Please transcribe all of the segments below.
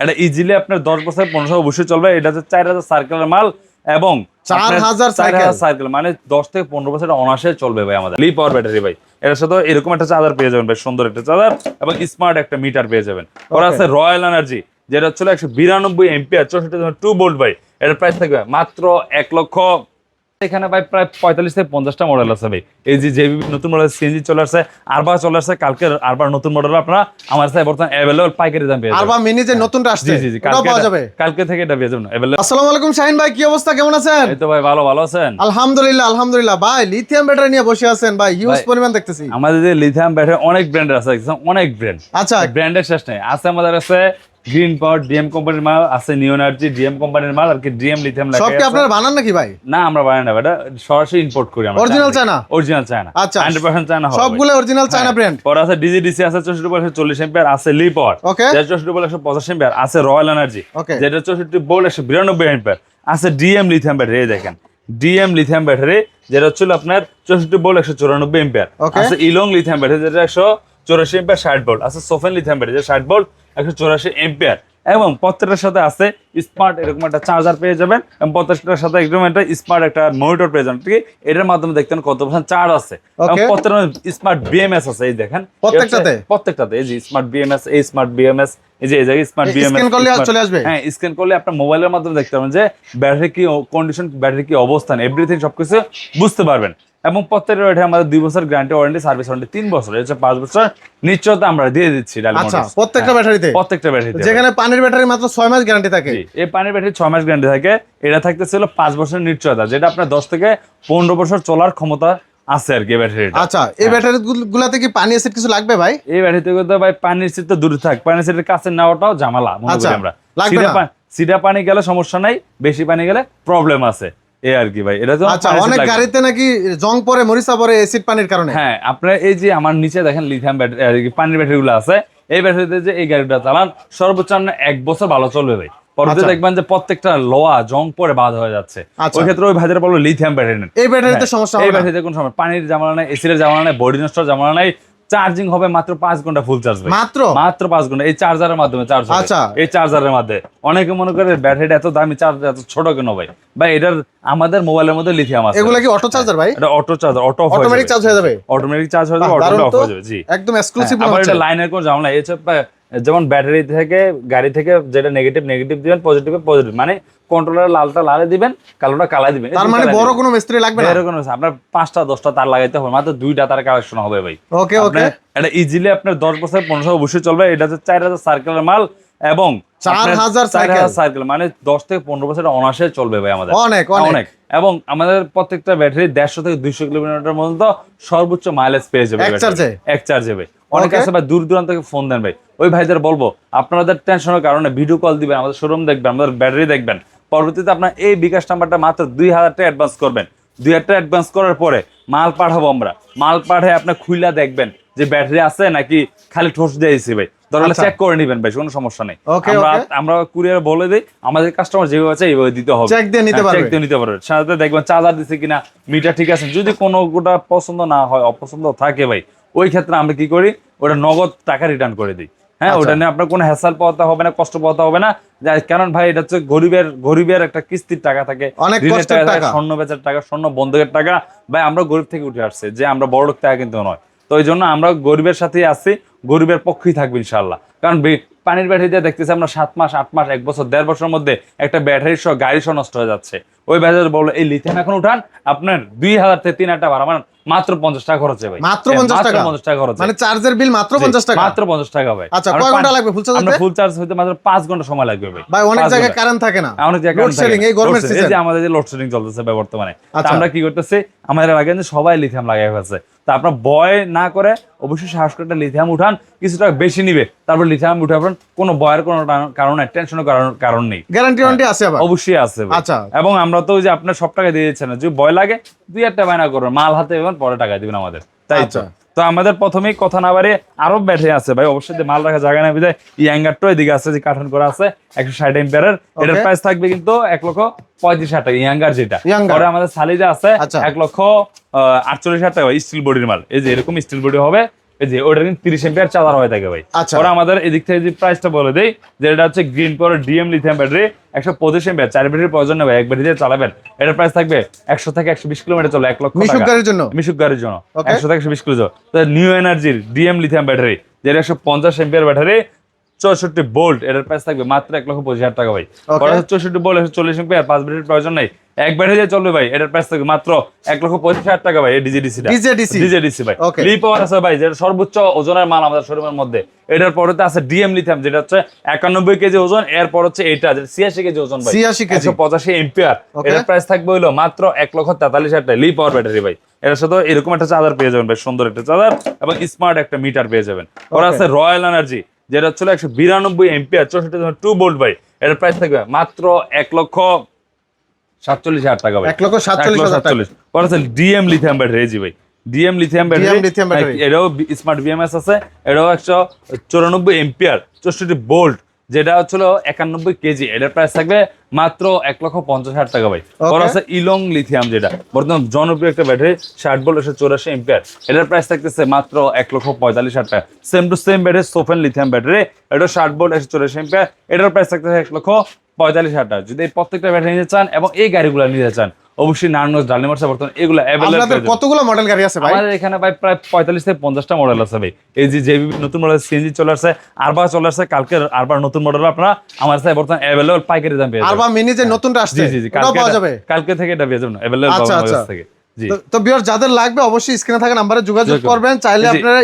এটা ইজিলি আপনার 10 বছর 15 অবশ্যই চলবে। এটা হচ্ছে 4000 সার্কেলের মাল এবং 4000 সার্কেল মানে 10 থেকে 15 বছর অনায়াসে চলবে ভাই আমাদের। লি পাওয়ার ব্যাটারি ভাই। এর সাথে এরকম একটা চার্জার পেয়ে যাবেন ভাই, সুন্দর একটা চার্জার এবং স্মার্ট একটা মিটার পেয়ে যাবেন। ওর আছে রয়্যাল এনার্জি, যেটা হচ্ছে 192 এম্পিয়ার 64 ভোল্ট ভাই। এর প্রাইস থাকবে মাত্র 1 লক্ষ। এখানে ভাই প্রায় 45 থেকে 50টা মডেল আছে ভাই। এই যে নতুন মডেল সিএনজি চলে আসছে, আরবা চলে আসছে, কালকে আরবার নতুন মডেল আপনারা আমার কাছে বর্তমানে अवेलेबल পাইকারি দাম পেয়ে যাবেন। আরবা মিনি যে নতুনটা আসছে জি ওটাও পাওয়া যাবে কালকে থেকে এটা পেয়ে যাবেন अवेलेबल। আসসালামু আলাইকুম শাহিন ভাই, কি অবস্থা, কেমন আছেন? এই তো ভাই ভালো আছেন? আলহামদুলিল্লাহ ভাই। লিথিয়াম ব্যাটারি নিয়ে বসে আছেন ভাই, হিউজ পরিমাণ দেখতেছি। আমাদের যে লিথিয়াম ব্যাটারি অনেক ব্র্যান্ডের আছে, অনেক ব্র্যান্ড। আচ্ছা, ব্র্যান্ডের শেষ নেই। আছে আমাদের কাছে গ্রিন পাওয়ার ডিএম কোম্পানির মাল আছে, নিও এনার্জি ডিএম কোম্পানির মাল, আর কি ডিএম লিথিয়াম লাগে। সব কি আপনারা বানান নাকি ভাই? না, আমরা বানাই না, এটা সরাসরি ইম্পোর্ট করি আমরা। Original China? Original China. আচ্ছা, 100% চায়না হবে সবগুলো অরিজিনাল চায়না ব্র্যান্ড। পর আছে ডিজিডিসি আছে 64/40 এম্পিয়ার, আছে লি পাওয়ার ওকে, 64/150 এম্পিয়ার, আছে রয়্যাল এনার্জি ওকে, যেটা 64/192 এম্পিয়ার, আছে ডিএম লিথিয়াম ব্যাটারি। দেখেন ডিএম লিথিয়াম ব্যাটারি যেটা হচ্ছে আপনার 64/194 এম্পিয়ার, আছে ইলং লিথিয়াম ব্যাটারি যেটা 184 এম্পিয়ার 60 ভোল্ট, আছে সোফেন লিথিয়াম ব্যাটারি যেটা 60 ভোল্ট 184 এম্পিয়ার। এবং প্রত্যেকটার সাথে আছে স্মার্ট এরকম একটা চার্জার পেয়ে যাবেন এবং প্রত্যেকটার সাথে একদম একটা স্মার্ট একটা মনিটর পেয়ে যাবেন। ঠিক আছে, এটার মাধ্যমে দেখতেন কত পার্সেন্ট চার্জ আছে এবং প্রত্যেকটা স্মার্ট বিএমএস আছে। এই দেখেন প্রত্যেকটাতে এই যে স্মার্ট বিএমএস, এই স্মার্ট বিএমএস, এই যে স্মার্ট বিএমএস স্ক্যান করলে চলে আসবে। হ্যাঁ, স্ক্যান করলে আপনার মোবাইলের মাধ্যমে দেখতে পারবেন যে ব্যাটারি কি কন্ডিশন, ব্যাটারি কি অবস্থান, এভরিথিং সবকিছু বুঝতে পারবেন। এবং প্রত্যেকটা ব্যাটারি আমাদের 2 বছর গ্যারান্টি ওয়ারেন্টি, সার্ভিস ওয়ারেন্টি 3 বছর, এটা 5 বছর নিশ্চয়তা আমরা দিয়ে দিচ্ছি। আচ্ছা, প্রত্যেকটা ব্যাটারিতে যেখানে পানির ব্যাটারি মাত্র 6 মাস গ্যারান্টি থাকে, এই পানির ব্যাটারি 6 মাস গ্যারান্টি থাকে। এটা থাকতেছিল 5 বছরের নিশ্চয়তা, যেটা আপনার 10 থেকে 15 বছর চলার ক্ষমতা আছে আর কি ব্যাটারিটা। আচ্ছা, এই ব্যাটারি গুলাতে কি পানি অ্যাসিড কিছু লাগবে ভাই? এই ব্যাটারিতে তো ভাই পানির অ্যাসিড তো দূরে থাক, পানির অ্যাসিডের কাছে নেওয়াটাও ঝামেলা মনে করি আমরা। সিধা পানি গেলে সমস্যা নাই, বেশি পানি গেলে প্রবলেম আছে এই আর কি ভাই। এটা তো আচ্ছা, অনেক গাড়িতে নাকি জং পড়ে, মরিচা পড়ে অ্যাসিড পানির কারণে। হ্যাঁ, আপনারা এই যে আমার নিচে দেখেন লিথিয়াম ব্যাটারি পানির ব্যাটারি গুলো আছে, এই ব্যাটারিতে যে এই গাড়িটা চালান সর্বোচ্চ 1 বছর ভালো চলবে ভাই। পরে দেখবেন যে প্রত্যেকটা লোয়া জং পরে বাদ হয়ে যাচ্ছে। ওই ক্ষেত্রে ওই ভাইদের বলবো লিথিয়াম ব্যাটারি নেন। এই ব্যাটারিতে সমস্যা হবে না, এই ব্যাটারিতে কোনো সমস্যা, পানির ঝামেলা নাই, এসির ঝামেলা নাই, বডি নষ্ট ঝামেলা নাই। চার্জিং হবে মাত্র 5 ঘন্টা ফুল চার্জ ভাই, মাত্র 5 ঘন্টা এই চার্জারের মাধ্যমে চার্জ হবে। আচ্ছা, এই চার্জারের মাধ্যমে অনেকে মনে করে ব্যাটারিটা এত দামি, চার্জার এত ছোট কেন ভাই? ভাই এটার আমাদের মোবাইলের মধ্যে লিথিয়াম আছে। এগুলা কি অটো চার্জার ভাই? এটা অটো চার্জার, অটোমেটিক চার্জ হয়ে যাবে, অটোমেটিক চার্জ হয়ে যাবে, অটো অফ হয়ে যাবে। জি, একদম এক্সক্লুসিভ। আবার এটা লাইনের কোনো ঝামেলা নাই। যেমন ব্যাটারি থেকে গাড়ি থেকে যেটা নেগেটিভ দিবেন, পজিটিভ পজিটিভ, মানে কন্ট্রোলার লালটা লালে দিবেন, কালোটা কালাই দিবেন। তার মানে বড় কোনো মিস্ত্রি লাগবে না, এরকম আপনার 5টা 10টা তার লাগাইতে হবে, মাত্র 2টা তার কালেকশন হবে ভাই। ওকে ওকে, এটা ইজিলি আপনার 10 বছর 15 অবশ্যই চলবে। এটা হচ্ছে 4000 সার্কেলের মাল এবং 4000 সার্কেল মানে 10 থেকে 15 বছর অনায়াসে চলবে ভাই আমাদের। অনেক অনেক। এবং আমাদের প্রত্যেকটা ব্যাটারি 150 থেকে 200 কিলোমিটার পর্যন্ত সর্বোচ্চ মাইলেজ পেয়ে যাবে এক চার্জে ভাই। অনেকে আছে ভাই দূর দূরান্ত থেকে ফোন দেন ভাই, ওই ভাইদের বলবো আপনাদের টেনশনের কারণে ভিডিও কল দিবেন, আমাদের শোরুম দেখবেন, আমাদের ব্যাটারি দেখবেন। পরবর্তীতে আপনার এই বিকাশ নাম্বারটা মাত্র 2000 টাকা অ্যাডভান্স করবেন। 2000 টাকা অ্যাডভান্স করার পরে মাল পাঠাবো আমরা, মাল পাঠিয়ে আপনি খুইলা দেখবেন যে ব্যাটারি আছে নাকি খালি ঠোস দিয়েছি ভাই, দরকার চেক করে নেবেন ভাই, কোনো সমস্যা নেই। আমরা কুরিয়ার বলে দিই, আমাদের কাস্টমার যেভাবে আছে এইভাবে দিতে হবে, চেক দিয়ে নিতে পারবে। সাথে দেখবেন চার্জার দিছে কিনা, মিটার ঠিক আছে। যদি কোনো গোটা পছন্দ না হয়, অপছন্দ থাকে ভাই, ওই ক্ষেত্রে আমরা কি করি, ওটা নগদ টাকা রিটার্ন করে দিই। হ্যাঁ, ওটা নিয়ে আপনার কোনো হ্যাসেল পাওয়াতে হবে না, কষ্ট পাওয়াতে হবে না। কারণ ভাই এটা হচ্ছে গরিবের একটা কিস্তির টাকা থাকে, স্বর্ণ বেচার টাকা, স্বর্ণ বন্ধকের টাকা ভাই। আমরা গরিব থেকে উঠে আসছে, যে আমরা বড় লোক টাকা কিন্তু নয়। তো এই জন্য আমরা গরিবের সাথেই আছি, গরিবের পক্ষেই থাকবো ইনশাল্লাহ। কারণ পানির ব্যাটারি দিয়ে দেখতেছি আমরা 7 মাস 8 মাস 1 বছর 1.5 বছরের মধ্যে একটা ব্যাটারি সহ গাড়ি সহ নষ্ট হয়ে যাচ্ছে। ওই ব্যাটারি বললো এই লিথিয়াম এখন উঠান, আপনার 2000 থেকে 3000 টাকা ভাড়া, মাত্র 50 টাকা খরচ হবে। মাত্র 50 টাকা খরচ, মানে চার্জের বিল মাত্র 50 টাকা, মাত্র 50 টাকা ভাই। আচ্ছা, কয় ঘন্টা লাগবে ফুল চার্জ হতে? আমরা ফুল চার্জ হতে মাত্র 5 ঘন্টা সময় লাগবে ভাই। ভাই অনেক জায়গায় কারেন্ট থাকে না, অনেক জায়গায় লোডশেডিং, এই গরমের সিজন এই যে আমাদের যে লোডশেডিং চলতেছে ভাই বর্তমানে, আমরা কি করতেছি, আমাদের আগে যে সবাই লিথিয়াম লাগাই ফেলছে। তা আপনার ভয় না করে অবশ্যই সাহস করে লিথিয়াম উঠান, কিছু টাকা বেশি নিবে, তারপর লিথিয়াম উঠাবেন, কোনো ভয়ের কোনো কারণ নাই, টেনশনের কারণ নেই। গ্যারান্টি ওয়ারেন্টি আছে আবার? অবশ্যই আছে। আচ্ছা, এবং আমরা তো যে আপনার সব টাকা দিয়ে দিচ্ছেন না, যদি ভয় লাগে 2-1 টাকা বায়না করবেন, মাল হাতে এবং পরে টাকা দিবেন আমাদের, তাই তো। তো আমাদের প্রথমেই কথা না বাড়িয়ে আরো ব্যাটারি আছে ভাই, অবশ্যই মাল রাখা জায়গা না বিধায় ইয়াঙ্গারটা এদিকে আছে যে কার্টন করা আছে 160 এম্পিয়ারের। এটার প্রাইস থাকবে কিন্তু 1,35,000 টাকা ইয়াঙ্গার যেটা। পরে আমাদের সালিজা আছে 1,48,000 টাকা স্টিল বডির মাল। এই যে এরকম স্টিল বডি হবে, এই যে ওটা কিন্তু 30 এম্পিয়ার চার্জার হয়ে থাকে ভাই। আচ্ছা। ওরা আমাদের এদিক থেকে যে প্রাইসটা বলে দেই, যে এটা হচ্ছে গ্রিন পাওয়ার ডিএম লিথিয়াম ব্যাটারি 125 এম্পিয়ার, 4 ব্যাটারির প্রয়োজন নেই ভাই, এক ব্যাটারি দিয়ে চালাবেন। এটার প্রাইস থাকবে 100 থেকে 120 কিলোমিটার চলে, 1 লক্ষ টাকা। মিশুক গাড়ির জন্য, মিশুক গাড়ির জন্য Okay. 100 থেকে 120 কিলো। তো নিউ এনার্জির ডিএম লিথিয়াম ব্যাটারি, যেটা 150 এম্পিয়ার ব্যাটারি, 64 ভোল্ট, এটার প্রাইস থাকবে মাত্র 1,25,000 টাকা ভাই। Okay. ওরা 64 ভোল্ট 140 এম্পিয়ার, 5 ব্যাটারির প্রয়োজন নেই, এক ব্যাটারি দিয়ে চলবে ভাই। এটার প্রাইস থাকবে মাত্র 1,25,000 টাকা ভাই। এই ডিজিডিসি ডিজিডিসি ভাই। Okay. লি পাওয়ার আছে ভাই, যেটা সর্বোচ্চ ওজনের মাল আমাদের শোরুমের মধ্যে। এটার পরে আছে ডিএম লিথিয়াম, যেটা হচ্ছে 91 কেজি ওজন, এরপর হচ্ছে এটা যেটা 86 কেজি ওজন ভাই, 86 কেজি। 185 এম্পিয়ার। Okay. এটার প্রাইস থাকবে হলো মাত্র 1,43,000 টাকা। লি পাওয়ার ব্যাটারি ভাই। এর সাথে এরকম একটা চার্জার পেয়ে যাবেন ভাই, সুন্দর একটা চার্জার এবং স্মার্ট একটা মিটার পেয়ে যাবেন। ওরা আছে রয়্যাল এনার্জি, যেটা হচ্ছে 192 এম্পিয়ার, 64 ভোল্ট ভাই। এটার প্রাইস থাকবে মাত্র 1,47,000 টাকা ভাই। 1,47,000 টাকা। ওরা আছে ডিএম লিথিয়াম ব্যাটারি, জি ভাই, DM lithium DM lithium battery. battery। এটাও স্মার্ট বিএমএস আছে, এটাও 194 এম্পিয়ার, 64 ভোল্ট, যেটা হচ্ছিল 91 কেজি। এটার প্রাইস থাকবে মাত্র 1,50,000 টাকা ভাই। Okay. ওর আছে ইলং লিথিয়াম, যেটা বর্তমান জনপ্রিয় একটা ব্যাটারি, 60 ভোল্ট 184 এম্পিয়ার। এটার প্রাইস থাকতেছে মাত্র 1,45,000 টাকা। সেম টু সেম ব্যাটারি সোফেন লিথিয়াম ব্যাটারি, এটা 60 ভোল্ট 184 এম্পিয়ার। এটার প্রাইস থাকতেছে 1,45,000 টাকা। যদি এই প্রত্যেকটা ব্যাটারি নিতে চান এবং এই গাড়িগুলো নিতে চান, অবশ্যই নারায়ণগঞ্জ ডালিমার্সে বর্তমানে এগুলো আপনাদের অ্যাভেলেবল। কতগুলো মডেল গাড়ি আছে ভাই? আমাদের এখানে ভাই প্রায় 45 থেকে 50টা মডেল আছে ভাই। এই যে নতুন মডেল সিএনজি চলে আসছে, আরবা চলে আসছে, কালকে আরবার নতুন মডেল আপনারা আমার কাছে বর্তমানে অ্যাভেলেবল পাইকারি দাম পেয়ে যাবেন। আরবা মিনি যে নতুনটা আসছে, জি জি জি, ওটাও পাওয়া যাবে। কালকে থেকে এটা পেয়ে যাবেন অ্যাভেলেবল আচ্ছা, পাবেন আচ্ছা। আমাদের থেকে। জি তো ভিউয়ার যাদের লাগবে অবশ্যই স্ক্রিনে থাকা নম্বরে যোগাযোগ যোগাযোগ করবেন। চাইলে জি। আপনারা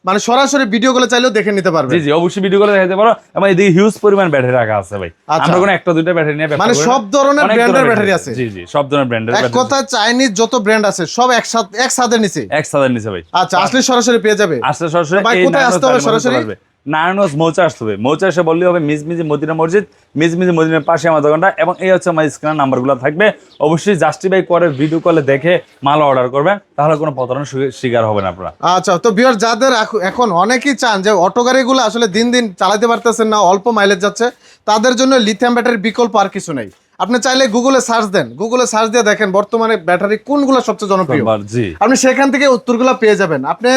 মানে সরাসরি ভিডিও গুলো চাইলেও দেখে নিতে পারবেন। জি জি, অবশ্যই ভিডিও করে দেখাতে পারো। এবং এদিকে হিউজ পরিমাণ ব্যাটারি রাখা আছে ভাই। আচ্ছা। আমরা কোনো একটা দুইটা ব্যাটারি নিয়ে ব্যবসা মানে করি না। সব ধরনের অনেক ব্র্যান্ডের ব্যাটারি আছে। জি জি, সব ধরনের ব্র্যান্ডের এক ব্যাটারি কথা চাইনিজ যত ব্র্যান্ড আছে সব একসাথে নিচে। এক সাদের নিচে ভাই। আচ্ছা, আসলে সরাসরি পেয়ে যাবে। আসলে সরাসরি ভাই, এই কোথায় আসতে হবে নারায়ণগঞ্জ সরাসরি? পারবে। নারায়ণগঞ্জ মৌচা আসতে হবে। মৌচা এসে বললেই হবে মিজমিজি মদিনা মসজিদ, মিজমিজি মদিনার পাশে আমার দোকানটা, এবং এই হচ্ছে আমার স্ক্রিনের নাম্বারগুলো থাকবে। অবশ্যই জাস্টিফাই করে ভিডিও কলে দেখে মাল অর্ডার করবেন, তাহলে কোনো প্রতারণার শিকার হবেন আপনারা। আচ্ছা, তো ভিউয়ার যাদের এখন অনেকেই চান যে অটো গাড়িগুলো আসলে দিন দিন চালাতে পারতেছেন না, অল্প মাইলেজ যাচ্ছে, তাদের জন্য লিথিয়াম ব্যাটারির বিকল্প আর কিছু নেই। আপনি চাইলে গুগলে সার্চ দেন, গুগলে সার্চ দিয়ে দেখেন বর্তমানে ব্যাটারি কোনগুলো সবচেয়ে জনপ্রিয়, জি আপনি সেখান থেকে উত্তরগুলো পেয়ে যাবেন। আপনি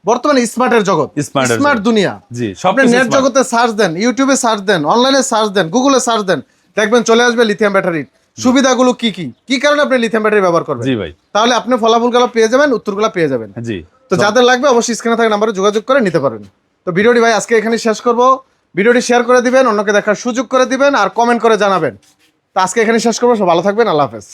বর্তমানে স্মার্টের জগৎ, স্মার্টের স্মার্ট দুনিয়া। জি, আপনি নেট জগতে সার্চ দেন, ইউটিউবে সার্চ দেন, অনলাইনে সার্চ দেন, গুগলে সার্চ দেন, দেখবেন চলে আসবে লিথিয়াম ব্যাটারির সুবিধাগুলো কি কি, কি কারণে আপনি লিথিয়াম ব্যাটারি ব্যবহার করবেন। জি ভাই, তাহলে আপনি ফলাফলগুলো পেয়ে যাবেন, উত্তরগুলো পেয়ে যাবেন। জি। তো যাদের লাগবে অবশ্যই স্ক্রিনে থাকা নম্বরে যোগাযোগ করে নিতে পারেন। তো ভিডিওটি ভাই আজকে এখানে শেষ করব। ভিডিওটি শেয়ার করে দিবেন, অন্যকে দেখার সুযোগ করে দিবেন, আর কমেন্ট করে জানাবেন। তো আজকে এখানে শেষ করবো। সব ভালো থাকবেন, আল্লাহ হাফেজ।